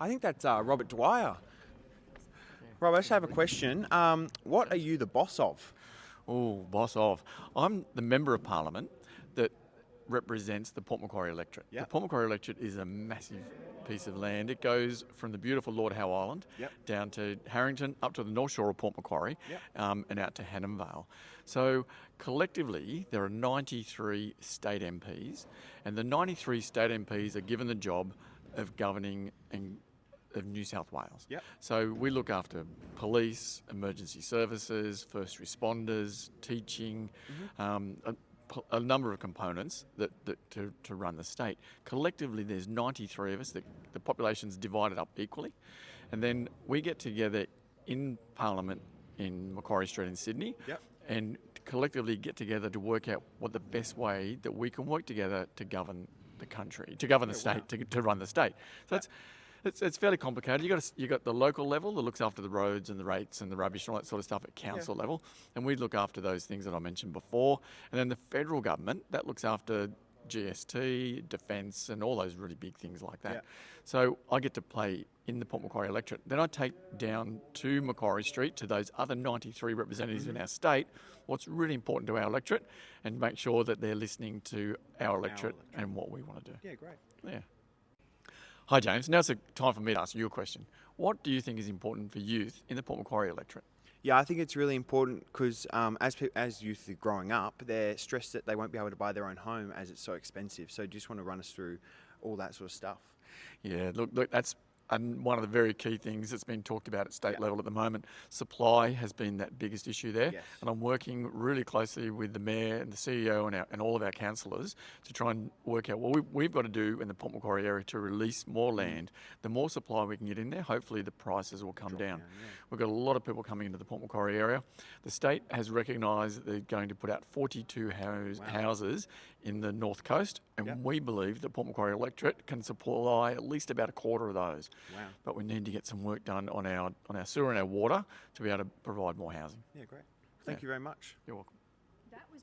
I think that's Robert Dwyer. Rob, I just have a question. What are you the boss of? Oh, boss of. I'm the Member of Parliament that represents the Port Macquarie electorate. The Yep. Port Macquarie electorate is a massive piece of land. It goes from the beautiful Lord Howe Island Yep. down to Harrington, up to the North Shore of Port Macquarie, Yep. and out to Hannam Vale. So collectively, there are 93 state MPs, and the 93 state MPs are given the job of governing of New South Wales. Yep. So we look after police, emergency services, first responders, teaching, a number of components to run the state. Collectively, there's 93 of us. The population's divided up equally. And then we get together in Parliament in Macquarie Street in Sydney Yep. and collectively get together to work out what the best way that we can work together to govern the country, to govern the state, to run the state. So it's fairly complicated. You got the local level that looks after the roads and the rates and the rubbish and all that sort of stuff at council level, and we look after those things that I mentioned before. And then the federal government that looks after GST, defence, and all those really big things like that. Yeah. So I get to play in the Port Macquarie electorate. Then I take down to Macquarie Street to those other 93 representatives in our state what's really important to our electorate and make sure that they're listening to our electorate and what we want to do. Yeah, great. Yeah. Hi James, now's the time for me to ask you a question. What do you think is important for youth in the Port Macquarie electorate? Yeah, I think it's really important because as youth are growing up, they're stressed that they won't be able to buy their own home as it's so expensive. So do you just want to run us through all that sort of stuff? Yeah, look, that's one of the very key things that's been talked about at state level at the moment. Supply has been that biggest issue there, Yes. and I'm working really closely with the Mayor and the CEO and all of our councillors to try and work out what we've got to do in the Port Macquarie area to release more land. The more supply we can get in there, hopefully the prices will come down. We've got a lot of people coming into the Port Macquarie area. The state has recognised that they're going to put out 42 houses in the North Coast, and we believe the Port Macquarie electorate can supply at least about a quarter of those. Wow. But we need to get some work done on our sewer and our water to be able to provide more housing. Yeah, great. Thank you very much. You're welcome.